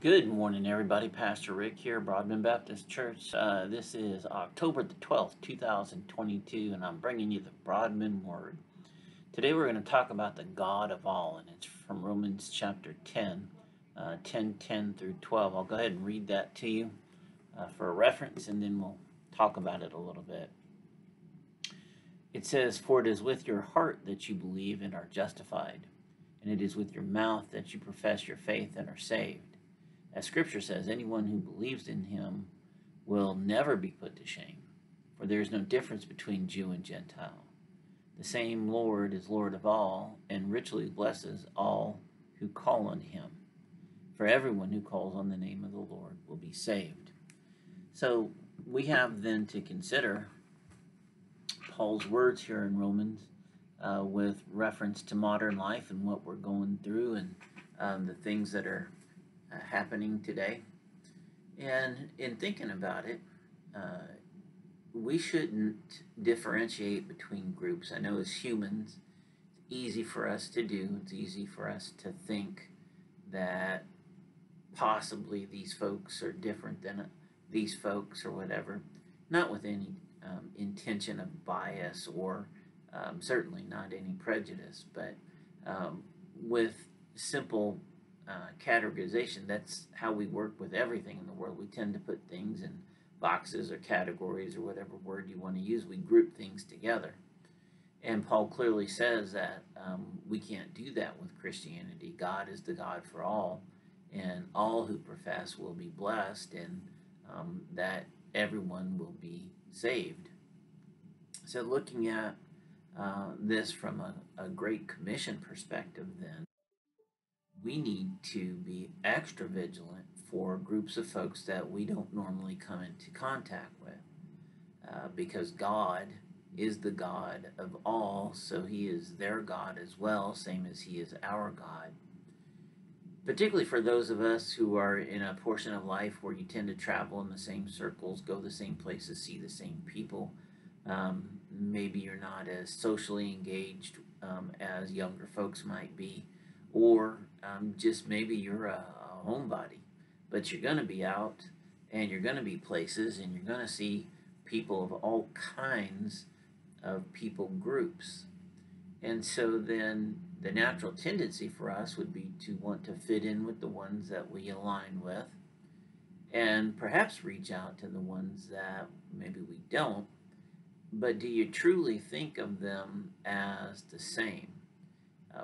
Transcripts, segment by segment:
Good morning, everybody. Pastor Rick here, Broadman Baptist Church. This is October the 12th, 2022, and I'm bringing you the Broadman Word. Today we're going to talk about the God of all, and it's from Romans chapter 10, 10 through 12. I'll go ahead and read that to you for a reference, and then we'll talk about it a little bit. It says, "For it is with your heart that you believe and are justified, and it is with your mouth that you profess your faith and are saved. As Scripture says, anyone who believes in him will never be put to shame, for there is no difference between Jew and Gentile. The same Lord is Lord of all, and richly blesses all who call on him. For everyone who calls on the name of the Lord will be saved." So we have then to consider Paul's words here in Romans with reference to modern life and what we're going through and the things that are happening today. And in thinking about it, we shouldn't differentiate between groups. I know as humans, it's easy for us to do. It's easy for us to think that possibly these folks are different than these folks or whatever. Not with any intention of bias or certainly not any prejudice, but with simple categorization. That's how we work with everything in the world. We tend to put things in boxes or categories or whatever word you want to use. We group things together. And Paul clearly says that we can't do that with Christianity. God is the God for all, and all who profess will be blessed, and that everyone will be saved. So looking at this from a Great Commission perspective, then, we need to be extra vigilant for groups of folks that we don't normally come into contact with, because God is the God of all, so he is their God as well, same as he is our God. Particularly for those of us who are in a portion of life where you tend to travel in the same circles, go the same places, see the same people. Maybe you're not as socially engaged as younger folks might be, or just maybe you're a homebody, but you're going to be out and you're going to be places and you're going to see people of all kinds of people groups. And so then the natural tendency for us would be to want to fit in with the ones that we align with and perhaps reach out to the ones that maybe we don't. But do you truly think of them as the same?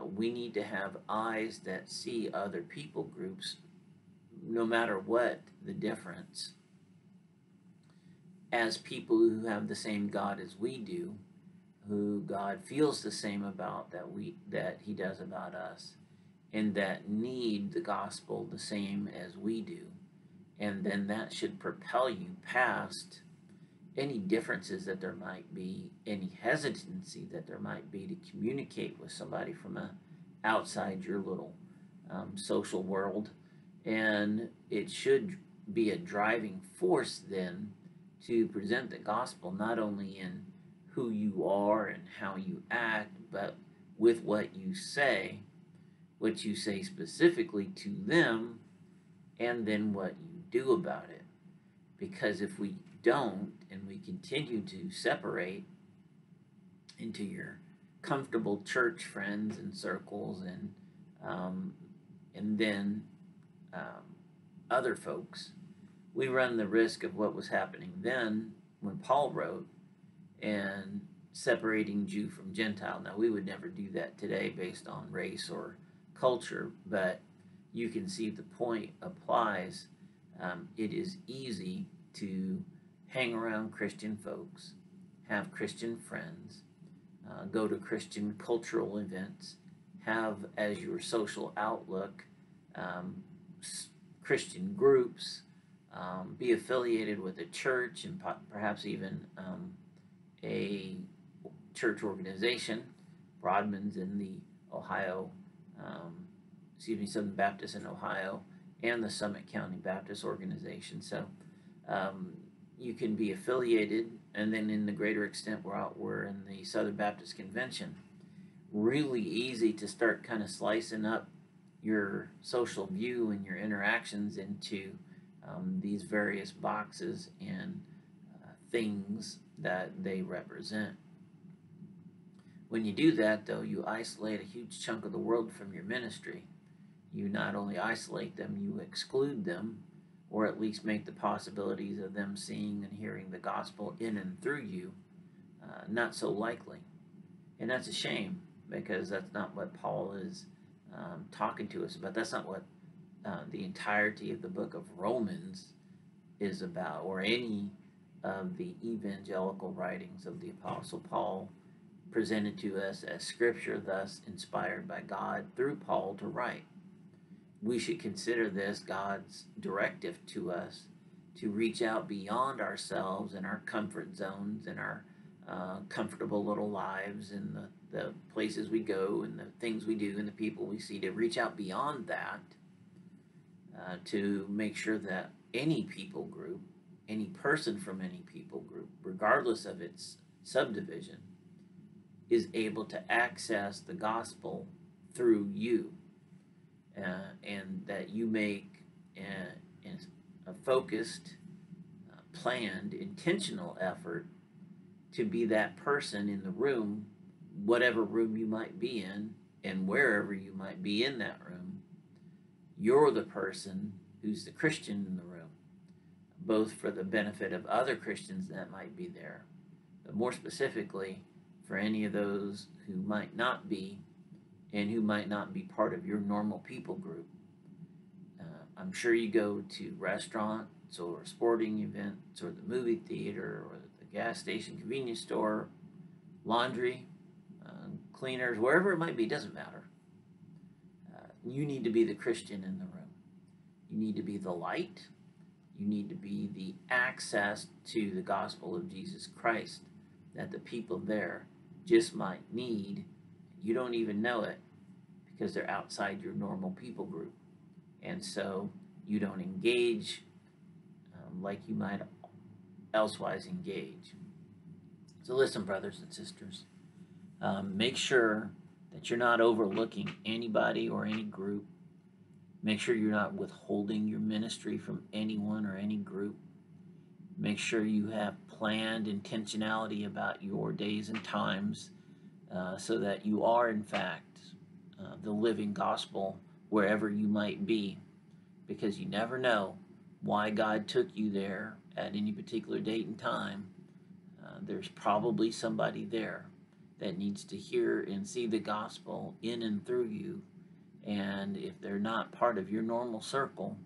We need to have eyes that see other people groups, no matter what the difference, as people who have the same God as we do, who God feels the same about that he does about us, and that need the gospel the same as we do. And then that should propel you past any differences that there might be, any hesitancy that there might be to communicate with somebody from outside your little social world. And it should be a driving force then to present the gospel not only in who you are and how you act, but with what you say specifically to them, and then what you do about it. Because if we don't, and we continue to separate into your comfortable church friends and circles, and then other folks, we run the risk of what was happening then when Paul wrote, and separating Jew from Gentile. Now, we would never do that today based on race or culture, but you can see the point applies. It is easy to hang around Christian folks, have Christian friends, go to Christian cultural events, have as your social outlook Christian groups, be affiliated with a church and perhaps even a church organization. Broadman's in the Southern Baptist in Ohio, and the Summit County Baptist Organization. So you can be affiliated, and then in the greater extent, we're in the Southern Baptist Convention. Really easy to start kind of slicing up your social view and your interactions into these various boxes and things that they represent. When you do that, though, you isolate a huge chunk of the world from your ministry. You not only isolate them, you exclude them, or at least make the possibilities of them seeing and hearing the gospel in and through you not so likely. And that's a shame, because that's not what Paul is talking to us about. That's not what the entirety of the book of Romans is about, or any of the evangelical writings of the Apostle Paul presented to us as Scripture, thus inspired by God through Paul to write. We should consider this God's directive to us to reach out beyond ourselves and our comfort zones and our comfortable little lives and the places we go and the things we do and the people we see, to reach out beyond that, to make sure that any people group, any person from any people group, regardless of its subdivision, is able to access the gospel through you, and that you make a focused, planned, intentional effort to be that person in the room, whatever room you might be in, and wherever you might be in that room. You're the person who's the Christian in the room, both for the benefit of other Christians that might be there, but more specifically for any of those who might not be, and who might not be part of your normal people group. I'm sure you go to restaurants or sporting events or the movie theater or the gas station, convenience store, laundry, cleaners, wherever it might be, doesn't matter. You need to be the Christian in the room. You need to be the light. You need to be the access to the gospel of Jesus Christ that the people there just might need. You don't even know it, because they're outside your normal people group. And so you don't engage like you might elsewise engage. So listen, brothers and sisters, make sure that you're not overlooking anybody or any group. Make sure you're not withholding your ministry from anyone or any group. Make sure you have planned intentionality about your days and times, so that you are, in fact, the living gospel wherever you might be, because you never know why God took you there at any particular date and time. There's probably somebody there that needs to hear and see the gospel in and through you, and if they're not part of your normal circle,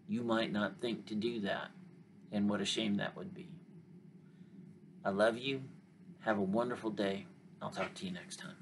you might not think to do that, and what a shame that would be. I love you. Have a wonderful day. I'll talk to you next time.